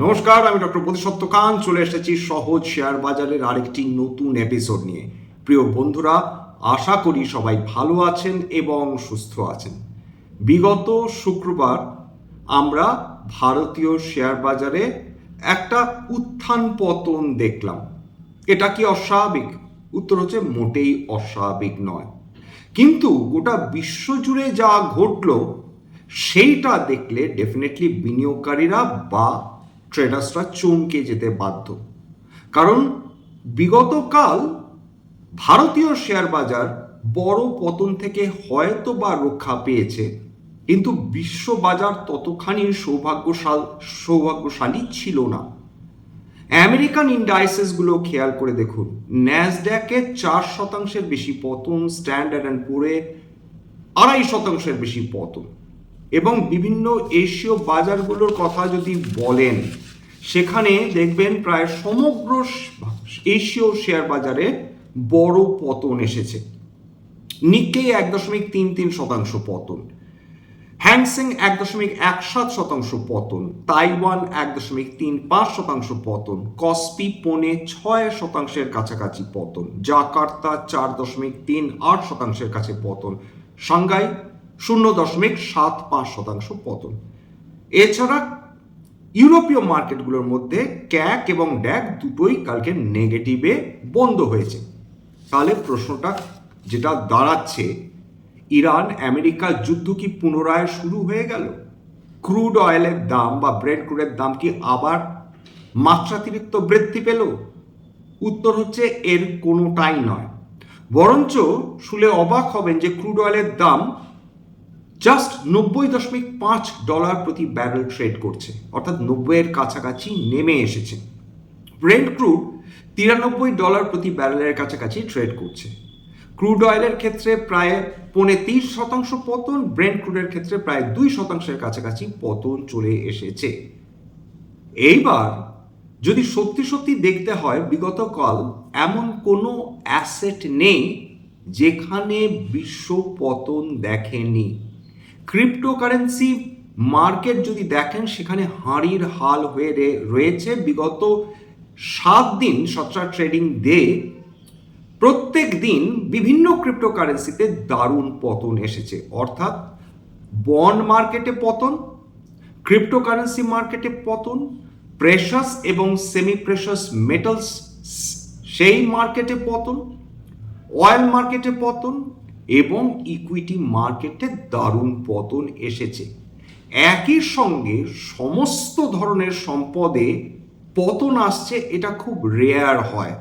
নমস্কার, আমি ডক্টর প্রতিশব্দ খান চলে এসেছি সহজ শেয়ার বাজারের আরেকটি নতুন এপিসোড নিয়ে। প্রিয় বন্ধুরা, আশা করি সবাই ভালো আছেন এবং সুস্থ আছেন। বিগত শুক্রবার আমরা ভারতীয় শেয়ার বাজারে একটা উত্থান পতন দেখলাম। এটা কি অস্বাভাবিক? উত্তর হচ্ছে মোটেই অস্বাভাবিক নয়। কিন্তু গোটা বিশ্ব জুড়ে যা ঘটলো সেইটা দেখলে ডেফিনেটলি বিনিয়োগকারীরা বা ট্রেডার্সরা চমকে যেতে বাধ্য। কারণ বিগতকাল ভারতীয় শেয়ার বাজার বড় পতন থেকে হয়তো বা রক্ষা পেয়েছে, কিন্তু বিশ্ব বাজার ততখানি সৌভাগ্যশালী ছিল না। আমেরিকান ইন্ডাইসেসগুলো খেয়াল করে দেখুন, ন্যাসড্যাকে 4% বেশি পতন, স্ট্যান্ডার্ড অ্যান্ড পুরে 2.5% বেশি পতন। এবং বিভিন্ন এশীয় বাজারগুলোর কথা যদি বলেন, সেখানে দেখবেন প্রায় সমগ্র এশীয় শেয়ার বাজারে বড় পতন এসেছে। নিক্কেই 1.33% পতন, হ্যাংসেং 1.17% পতন, তাইওয়ান 1.35% পতন, কসপি 5.6% কাছাকাছি পতন, জাকার্তা 4.38% কাছে পতন, সাংঘাই 0.75% পতন। এছাড়া ইউরোপীয় মার্কেটগুলোর মধ্যে ক্যাক এবং ড্যাক দুটোই কালকে নেগেটিভে বন্ধ হয়েছে। তাহলে প্রশ্নটা যেটা দাঁড়াচ্ছে, ইরান আমেরিকা যুদ্ধ কি পুনরায় শুরু হয়ে গেল? ক্রুড অয়েলের দাম বা ব্রেন্ট ক্রুডের দাম কি আবার মাত্রাতিরিক্ত বৃদ্ধি পেল? উত্তর হচ্ছে এর কোনোটাই নয়। বরঞ্চ শুনে অবাক হবেন যে ক্রুড অয়েলের দাম জাস্ট $90.5 প্রতি ব্যারেল ট্রেড করছে, অর্থাৎ 90-এর কাছাকাছি নেমে এসেছে। ব্রেন্ট ক্রুড $93 প্রতি ব্যারেলের কাছাকাছি ট্রেড করছে। ক্রুড অয়েলের ক্ষেত্রে প্রায় 30% পতন, ব্রেন্ট ক্রুডের ক্ষেত্রে প্রায় 2%-এর কাছাকাছি পতন চলে এসেছে। এইবার যদি সত্যি সত্যি দেখতে হয়, বিগতকাল এমন কোনো অ্যাসেট নেই যেখানে বিশ্ব পতন দেখেনি। ক্রিপ্টোকারেন্সি মার্কেট যদি দেখেন, সেখানে হাঁড়ির হাল হয়ে রয়েছে। বিগত 7 দিন 17টা ট্রেডিং ডে প্রত্যেক দিন বিভিন্ন ক্রিপ্টোকারেন্সিতে দারুণ পতন এসেছে। অর্থাৎ বন্ড মার্কেটে পতন, ক্রিপ্টোকারেন্সি মার্কেটে পতন, প্রেশাস এবং সেমি প্রেশাস মেটালস সেই মার্কেটে পতন, অয়েল মার্কেটে পতন এবং ইকুইটি মার্কেটে দারুণ পতন এসেছে। একই সঙ্গে সমস্ত ধরনের সম্পদে পতন আসছে, এটা খুব রেয়ার হয়,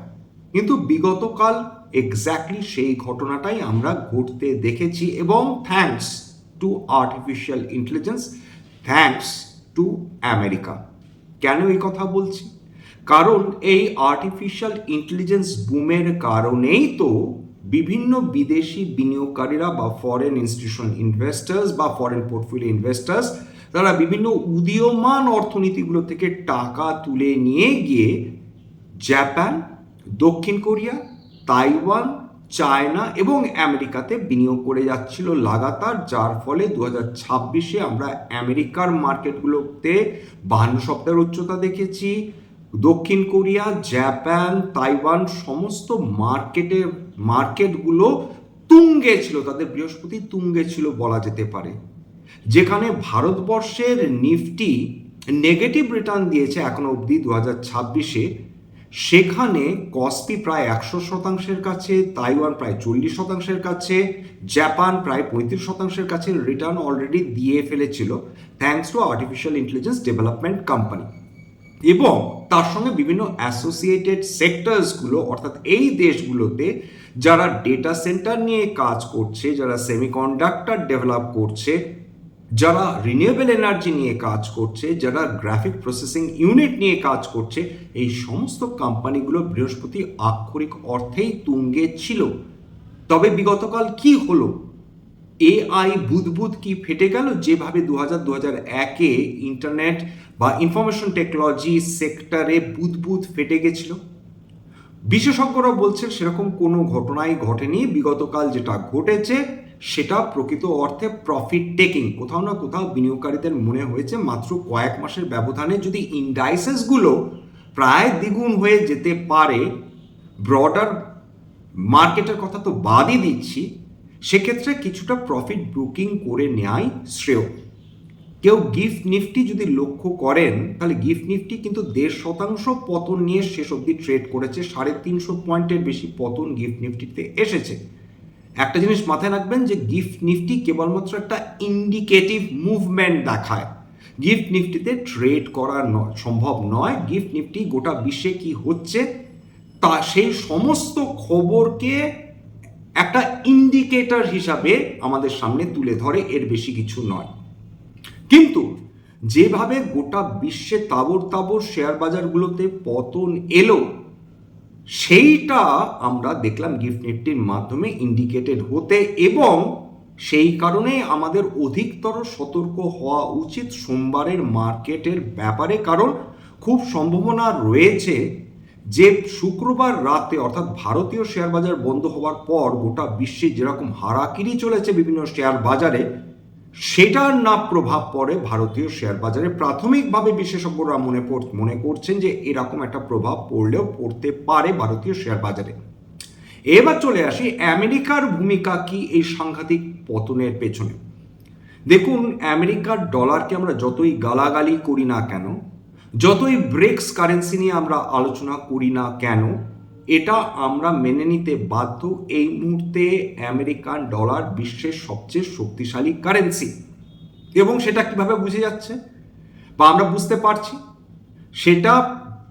কিন্তু বিগতকাল এক্স্যাক্টলি সেই ঘটনাটাই আমরা ঘটতে দেখেছি। এবং thanks to artificial intelligence, thanks to America. কেন এই কথা বলছি? কারণ এই আর্টিফিশিয়াল ইন্টেলিজেন্স বুমের কারণেই তো বিভিন্ন বিদেশি বিনিয়োগকারীরা বা ফরেন ইনস্টিটিউশনাল ইনভেস্টার্স বা ফরেন পোর্টফোলিও ইনভেস্টার্স, তারা বিভিন্ন উদীয়মান অর্থনীতিগুলো থেকে টাকা তুলে নিয়ে গিয়ে জাপান, দক্ষিণ কোরিয়া, তাইওয়ান, চায়না এবং আমেরিকাতে বিনিয়োগ করে যাচ্ছিল লাগাতার। যার ফলে 2026-এ আমরা আমেরিকার মার্কেটগুলোতে 52 উচ্চতা দেখেছি। দক্ষিণ কোরিয়া, জাপান, তাইওয়ান সমস্ত মার্কেটগুলো তুঙ্গে ছিল, তাদের বৃহস্পতি তুঙ্গে ছিল বলা যেতে পারে। যেখানে ভারতবর্ষের নিফটি নেগেটিভ রিটার্ন দিয়েছে এখনো অবধি 2026-এ, সেখানে কসপি প্রায় 100%-এর কাছে, তাইওয়ান প্রায় 40%-এর কাছে, জাপান প্রায় 35%-এর কাছে রিটার্ন অলরেডি দিয়ে ফেলেছিল, thanks to artificial intelligence development company. এবং তার সঙ্গে বিভিন্ন অ্যাসোসিয়েটেড সেক্টরসগুলো, অর্থাৎ এই দেশগুলোতে যারা ডেটা সেন্টার নিয়ে কাজ করছে, যারা সেমিকন্ডাক্টর ডেভেলপ করছে, যারা রিনিউয়েবল এনার্জি নিয়ে কাজ করছে, যারা গ্রাফিক প্রসেসিং ইউনিট নিয়ে কাজ করছে, এই সমস্ত কোম্পানিগুলো বৃহস্পতি আক্ষরিক অর্থেই তুঙ্গে ছিল। তবে বিগতকাল কি হলো? এআই বুদবুদ কি ফেটে গেল? যেভাবে 2001-এ ইন্টারনেট বা ইনফরমেশন টেকনোলজি সেক্টরে বুদবুদ ফেটে গেছিল। বিশেষজ্ঞরা বলছেন সেরকম কোনো ঘটনাই ঘটেনি। বিগতকাল যেটা ঘটেছে সেটা প্রকৃত অর্থে প্রফিট টেকিং। কোথাও না কোথাও বিনিয়োগকারীদের মনে হয়েছে মাত্র কয়েক মাসের ব্যবধানে যদি ইন্ডাইসেসগুলো প্রায় দ্বিগুণ হয়ে যেতে পারে, ব্রডার মার্কেটের কথা তো বাদই দিচ্ছি, সেক্ষেত্রে কিছুটা প্রফিট বুকিং করে নেওয়াই শ্রেয়। কেউ গিফট নিফটি যদি লক্ষ্য করেন তাহলে গিফট নিফটি কিন্তু 1.5% পতন নিয়ে শেষ অবধি ট্রেড করেছে। 350 পয়েন্টের বেশি পতন গিফট নিফটিতে এসেছে। একটা জিনিস মাথায় রাখবেন যে গিফট নিফটি কেবলমাত্র একটা ইন্ডিকেটিভ মুভমেন্ট দেখায়। গিফট নিফটিতে ট্রেড করা সম্ভব নয়। গিফট নিফটি গোটা বিশ্বে কি হচ্ছে তা সেই সমস্ত খবরকে একটা ইন্ডিকেটর হিসাবে আমাদের সামনে তুলে ধরে, এর বেশি কিছু নয়। কিন্তু যেভাবে গোটা বিশ্বে তাবড় তাবড় শেয়ার বাজারগুলোতে পতন এলো, সেইটা আমরা দেখলাম গিফট নিফটির মাধ্যমে ইন্ডিকেটেড হতে, এবং সেই কারণে আমাদের অধিকতর সতর্ক হওয়া উচিত সোমবারের মার্কেটের ব্যাপারে। কারণ খুব সম্ভাবনা রয়েছে যে শুক্রবার রাতে অর্থাৎ ভারতীয় শেয়ার বাজার বন্ধ হওয়ার পর গোটা বিশ্বে যেরকম হারাকিরি চলেছে বিভিন্ন শেয়ার বাজারে, সেটার না প্রভাব পড়ে ভারতীয় শেয়ার বাজারে। প্রাথমিকভাবে বিশেষজ্ঞরা মনে করছেন যে এরকম একটা প্রভাব পড়লেও পড়তে পারে ভারতীয় শেয়ার বাজারে। এবার চলে আসি আমেরিকার ভূমিকা কি এই সাংঘাতিক পতনের পেছনে। দেখুন, আমেরিকার ডলারকে আমরা যতই গালাগালি করি না কেন, যতই ব্রিক্স কারেন্সি নিয়ে আমরা আলোচনা করি না কেন, এটা আমরা মেনে নিতে বাধ্য। এই মুহূর্তে আমেরিকান ডলার বিশ্বের সবচেয়ে শক্তিশালী কারেন্সি। এবং সেটা কিভাবে বুঝে যাচ্ছে বা আমরা বুঝতে পারছি, সেটা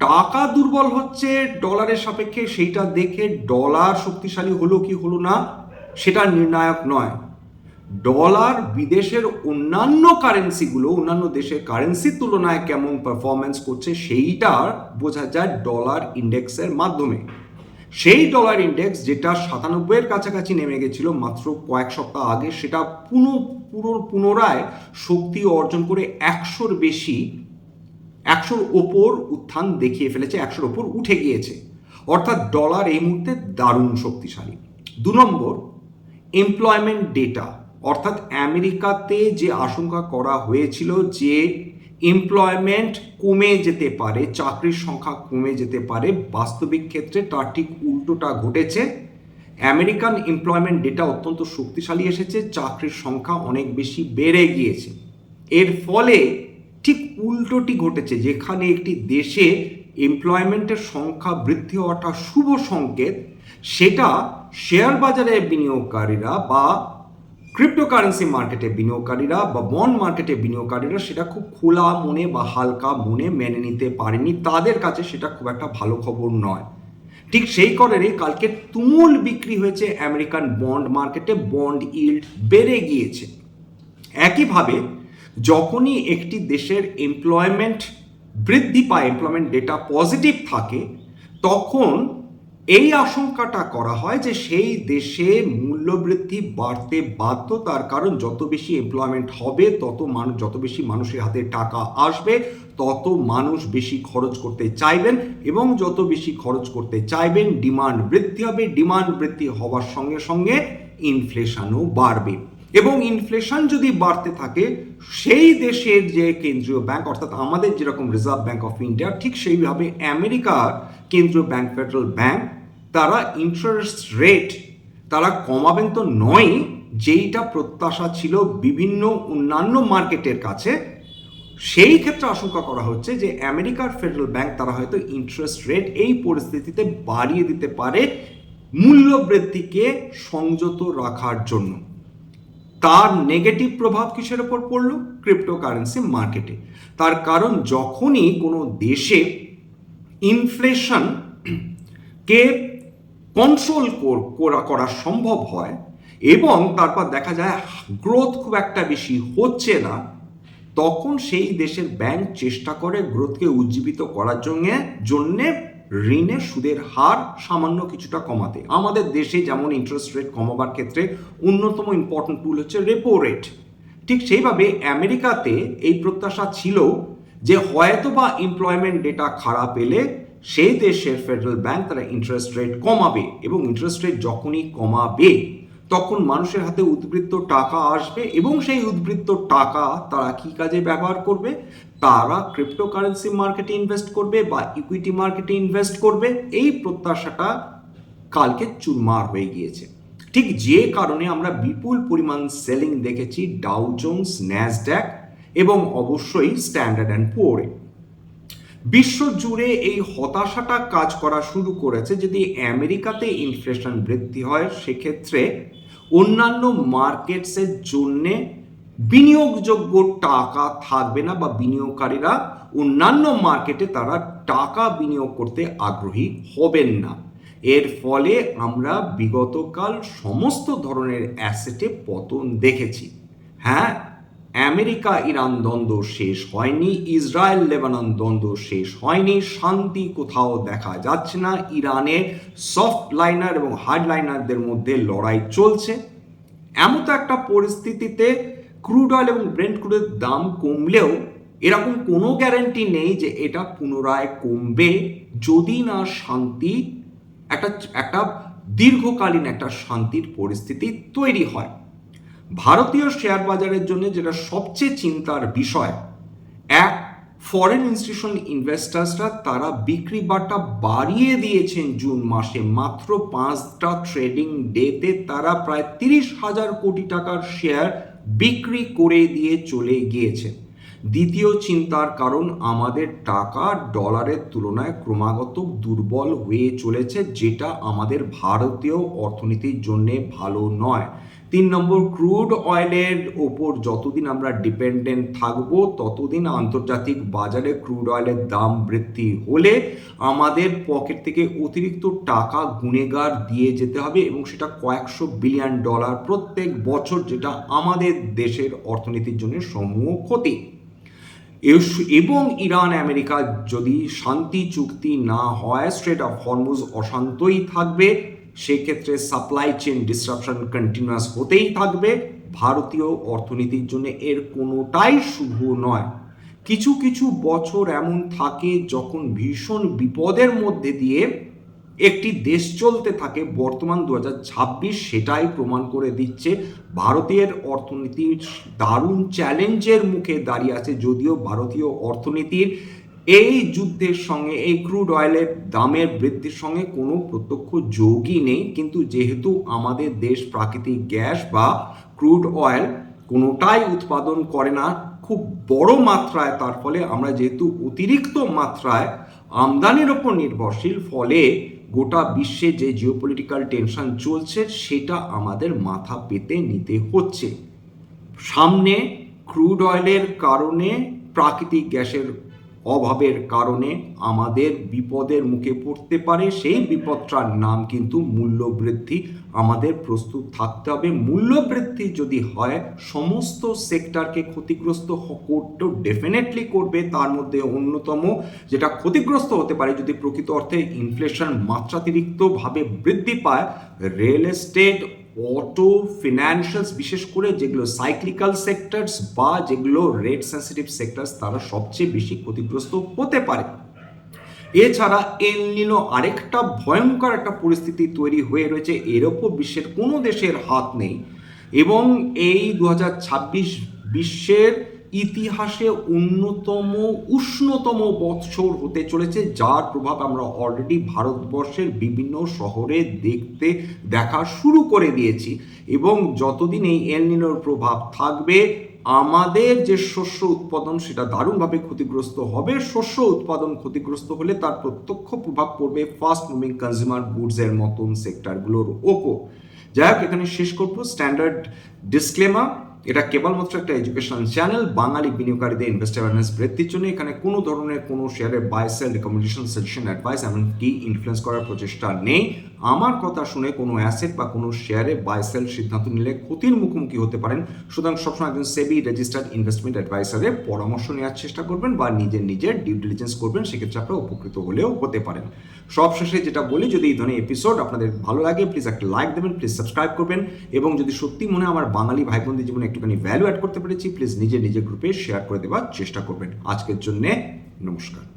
টাকা দুর্বল হচ্ছে ডলারের সাপেক্ষে, সেইটা দেখে ডলার শক্তিশালী হলো কি হলো না সেটা নির্ণায়ক নয়। ডলার বিদেশের অন্যান্য কারেন্সিগুলো, অন্যান্য দেশের কারেন্সির তুলনায় কেমন পারফরমেন্স করছে সেইটা বোঝা যায় ডলার ইন্ডেক্সের মাধ্যমে। সেই ডলার ইন্ডেক্স যেটা 97-এর কাছাকাছি নেমে গেছিল মাত্র কয়েক সপ্তাহ আগে, সেটা পুনরায় শক্তি অর্জন করে 100-র বেশি, 100-র ওপর উত্থান দেখিয়ে ফেলেছে, 100-র ওপর উঠে গিয়েছে। অর্থাৎ ডলার এই মুহূর্তে দারুণ শক্তিশালী। 2 নম্বর, এমপ্লয়মেন্ট ডেটা। অর্থাৎ আমেরিকাতে যে আশঙ্কা করা হয়েছিল যে এমপ্লয়মেন্ট কমে যেতে পারে, চাকরির সংখ্যা কমে যেতে পারে, বাস্তবিক ক্ষেত্রে তার ঠিক উল্টোটা ঘটেছে। আমেরিকান এমপ্লয়মেন্ট ডেটা অত্যন্ত শক্তিশালী এসেছে, চাকরির সংখ্যা অনেক বেশি বেড়ে গিয়েছে। এর ফলে ঠিক উল্টোটি ঘটেছে। যেখানে একটি দেশে এমপ্লয়মেন্টের সংখ্যা বৃদ্ধি হওয়াটা শুভ সংকেত, সেটা শেয়ার বাজারে বিনিয়োগকারীরা বা ক্রিপ্টোকারেন্সি মার্কেটে বিনিয়োগকারীরা বা বন্ড মার্কেটে বিনিয়োগকারীরা সেটা খুব খোলা মনে বা হালকা মনে মেনে নিতে পারেনি। তাদের কাছে সেটা খুব একটা ভালো খবর নয়। ঠিক সেই কারণে কালকে তুমুল বিক্রি হয়েছে আমেরিকান বন্ড মার্কেটে, বন্ড ইল্ড বেড়ে গিয়েছে। একইভাবে যখনই একটি দেশের এমপ্লয়মেন্ট বৃদ্ধি পায়, এমপ্লয়মেন্ট ডেটা পজিটিভ থাকে, তখন এই আশঙ্কাটা করা হয় যে সেই দেশে মূল্যবৃদ্ধি বাড়তে বাধ্য। তার কারণ যত বেশি এমপ্লয়মেন্ট হবে যত বেশি মানুষের হাতে টাকা আসবে, তত মানুষ বেশি খরচ করতে চাইবেন, এবং যত বেশি খরচ করতে চাইবেন ডিমান্ড বৃদ্ধি হবে। ডিমান্ড বৃদ্ধি হওয়ার সঙ্গে সঙ্গে ইনফ্লেশনও বাড়বে, এবং ইনফ্লেশন যদি বাড়তে থাকে, সেই দেশের যে কেন্দ্রীয় ব্যাংক অর্থাৎ আমাদের যেরকম রিজার্ভ ব্যাংক অফ ইন্ডিয়া, ঠিক সেইভাবে আমেরিকার কেন্দ্রীয় ব্যাংক ফেডারেল ব্যাংক, তারা ইন্টারেস্ট রেট তারা কমাবেন তো নয়, যেইটা প্রত্যাশা ছিল বিভিন্ন অন্যান্য মার্কেটের কাছে। সেই ক্ষেত্রে আশঙ্কা করা হচ্ছে যে আমেরিকার ফেডারেল ব্যাংক তারা হয়তো ইন্টারেস্ট রেট এই পরিস্থিতিতে বাড়িয়ে দিতে পারে মূল্যবৃদ্ধিকে সংযত রাখার জন্য। তার নেগেটিভ প্রভাব কিসের ওপর পড়লো? ক্রিপ্টোকারেন্সি মার্কেটে। তার কারণ যখনই কোনো দেশে ইনফ্লেশনকে কন্ট্রোল করা সম্ভব হয় এবং তারপর দেখা যায় গ্রোথ খুব একটা বেশি হচ্ছে না, তখন সেই দেশের ব্যাংক চেষ্টা করে গ্রোথকে উজ্জীবিত করার জন্যে ঋণের সুদের হার সামান্য কিছুটা কমাতে। আমাদের দেশে যেমন ইন্টারেস্ট রেট কমাবার ক্ষেত্রে অন্যতম ইম্পর্টেন্ট টুল হচ্ছে রেপো রেট, ঠিক সেইভাবে আমেরিকাতে এই প্রত্যাশা ছিল যে হয়তো বা এমপ্লয়মেন্ট ডেটা খারাপ এলে সেই দেশের ফেডারেল ব্যাংক তারা ইন্টারেস্ট রেট কমাবে, এবং ইন্টারেস্ট রেট যখনই কমাবে তখন মানুষের হাতে উদ্বৃত্ত টাকা আসবে এবং সেই উদ্বৃত্ত টাকা তারা কি কাজে ব্যবহার করবে? তারা ক্রিপ্টোকারেন্সি মার্কেটে ইনভেস্ট করবে বা ইকুইটি মার্কেটে ইনভেস্ট করবে। এই প্রত্যাশাটা কালকে চুরমার হয়ে গিয়েছে। ঠিক যে কারণে আমরা বিপুল পরিমাণ সেলিং দেখেছি ডাউ জোন্স, ন্যাসড্যাক এবং অবশ্যই স্ট্যান্ডার্ড অ্যান্ড পুয়ারে। বিশ্ব জুড়ে এই হতাশাটা কাজ করা শুরু করেছে। যদি আমেরিকাতে ইনফ্লেশন বৃদ্ধি হয়, সেক্ষেত্রে অন্যান্য মার্কেটসের জন্যে বিনিয়োগযোগ্য টাকা থাকবে না বা বিনিয়োগকারীরা অন্যান্য মার্কেটে তারা টাকা বিনিয়োগ করতে আগ্রহী হবেন না। এর ফলে আমরা বিগতকাল সমস্ত ধরনের অ্যাসেটে পতন দেখেছি। হ্যাঁ, আমেরিকা ইরান দ্বন্দ্ব শেষ হয়নি, ইসরায়েল লেবানন দ্বন্দ্ব শেষ হয়নি, শান্তি কোথাও দেখা যাচ্ছে না। ইরানে সফট লাইনার এবং হার্ড লাইনারদের মধ্যে লড়াই চলছে। এমতো একটা পরিস্থিতিতে ক্রুড অয়েল এবং ব্রেন্ট ক্রুডের দাম কমলেও এরকম কোনো গ্যারান্টি নেই যে এটা পুনরায় কমবে যদি না শান্তি একটা দীর্ঘকালীন একটা শান্তির পরিস্থিতি তৈরি হয়। ভারতীয় শেয়ার বাজারের জন্য যেটা সবচেয়ে চিন্তার বিষয়, এক, ফরেন ইনস্টিটিউশন ইনভেস্টার্সরা তারা বিক্রি বাটা বাড়িয়ে দিয়েছেন জুন মাসে। মাত্র 5টা ট্রেডিং ডেতে তারা প্রায় 30,000 কোটি টাকার শেয়ার বিক্রি করে দিয়ে চলে গিয়েছে। দ্বিতীয় চিন্তার কারণ, আমাদের টাকা ডলারের তুলনায় ক্রমাগত দুর্বল হয়ে চলেছে, যেটা আমাদের ভারতীয় অর্থনীতির জন্য ভালো নয়। 3 নম্বর, ক্রুড অয়েলের ওপর যতদিন আমরা ডিপেন্ডেন্ট থাকব ততদিন আন্তর্জাতিক বাজারে ক্রুড অয়েলের দাম বৃদ্ধি হলে আমাদের পকেট থেকে অতিরিক্ত টাকা গুনেগার দিয়ে যেতে হবে এবং সেটা কয়েকশো বিলিয়ন ডলার প্রত্যেক বছর, যেটা আমাদের দেশের অর্থনীতির জন্য সমূহ ক্ষতি। এবং ইরান আমেরিকা যদি শান্তি চুক্তি না হয়, স্ট্রেট অফ হরমুজ অশান্তই থাকবে, সেক্ষেত্রে সাপ্লাই চেইন ডিসরাপশন কন্টিনিউয়াস হতেই থাকবে। ভারতীয় অর্থনীতির জন্য এর কোনোটাই শুভ নয়। কিছু কিছু বছর এমন থাকে যখন ভীষণ বিপদের মধ্যে দিয়ে একটি দেশ চলতে থাকে। বর্তমান 2026 সেটাই প্রমাণ করে দিচ্ছে। ভারতের অর্থনীতির দারুণ চ্যালেঞ্জের মুখে দাঁড়িয়ে আছে, যদিও ভারতীয় অর্থনীতির এই যুদ্ধের সঙ্গে, এই ক্রুড অয়েলের দামের বৃদ্ধির সঙ্গে কোনো প্রত্যক্ষ যোগই নেই। কিন্তু যেহেতু আমাদের দেশ প্রাকৃতিক গ্যাস বা ক্রুড অয়েল কোনোটাই উৎপাদন করে না খুব বড় মাত্রায়, তার ফলে আমরা যেহেতু অতিরিক্ত মাত্রায় আমদানির ওপর নির্ভরশীল, ফলে গোটা বিশ্বে যে জিওপলিটিক্যাল টেনশন চলছে সেটা আমাদের মাথা পেতে নিতে হচ্ছে। সামনে ক্রুড অয়েলের কারণে, প্রাকৃতিক গ্যাসের অভাবের কারণে আমাদের বিপদের মুখে পড়তে পারে। সেই বিপদটার নাম কিন্তু মূল্যবৃদ্ধি। আমাদের প্রস্তুত থাকতে হবে। মূল্যবৃদ্ধি যদি হয়, সমস্ত সেক্টরকে ক্ষতিগ্রস্ত করতে ডেফিনেটলি করবে। তার মধ্যে অন্যতম যেটা ক্ষতিগ্রস্ত হতে পারে যদি প্রকৃত অর্থে ইনফ্লেশন মাত্রাতিরিক্তভাবে বৃদ্ধি পায়, রিয়েল এস্টেট, অটো, ফিনান্সিয়ালস, বিশেষ করে যেগুলো সাইক্লিক্যাল সেক্টরস বা যেগুলো রেট সেন্সিটিভ সেক্টরস, তারা সবচেয়ে বেশি ক্ষতিগ্রস্ত হতে পারে। এছাড়া এল নিনো আরেকটা ভয়ঙ্কর একটা পরিস্থিতি তৈরি হয়ে রয়েছে, এর ওপর বিশ্বের কোনো দেশের হাত নেই এবং এই 2026 বিশ্বের ইতিহাসে অন্যতম উষ্ণতম বৎসর হতে চলেছে, যার প্রভাব আমরা অলরেডি ভারতবর্ষের বিভিন্ন শহরে দেখা শুরু করে দিয়েছি। এবং যতদিন এই এল নিনোর প্রভাব থাকবে, আমাদের যে শস্য উৎপাদন সেটা দারুণভাবে ক্ষতিগ্রস্ত হবে। শস্য উৎপাদন ক্ষতিগ্রস্ত হলে তার প্রত্যক্ষ প্রভাব পড়বে ফাস্ট মুভিং কনজিউমার গুডসের মতন সেক্টরগুলোর ওপর। যাই হোক, এখানে শেষ করবো। স্ট্যান্ডার্ড ডিসক্লেমার, এটা কেবলমাত্র একটা এডুকেশনাল চ্যানেল। বাঙালি বিনিয়োগকারীদের ইনভেস্ট অ্যাওয়ারনেস বৃদ্ধির জন্য এখানে কোনো ধরনের কোনো শেয়ারের buy sell recommendation, suggestion, advice এমনকি ইনফ্লুয়েন্স করার প্রচেষ্টা নেই। আমার কথা শুনে কোনো অ্যাসেট বা কোনো শেয়ারে বাই সেল সিদ্ধান্ত নিলে ক্ষতির মুখোমুখি হতে পারেন। সুতরাং সবসময় একজন সেবি রেজিস্টার্ড ইনভেস্টমেন্ট অ্যাডভাইসারের পরামর্শ নেওয়ার চেষ্টা করবেন বা নিজের ডিউ ডিলিজেন্স করবেন, সেক্ষেত্রে আপনারা উপকৃত হলেও হতে পারেন। সবশেষে যেটা বলি, যদি এই ধরনের এপিসোড আপনাদের ভালো লাগে, প্লিজ একটা লাইক দেবেন, প্লিজ সাবস্ক্রাইব করবেন এবং যদি সত্যি মনে হয় আমার বাঙালি ভাই বোনদের জীবনে একটুখানি ভ্যালু অ্যাড করতে পেরেছি, প্লিজ নিজের গ্রুপে শেয়ার করে দেওয়ার চেষ্টা করবেন। আজকের জন্যে নমস্কার।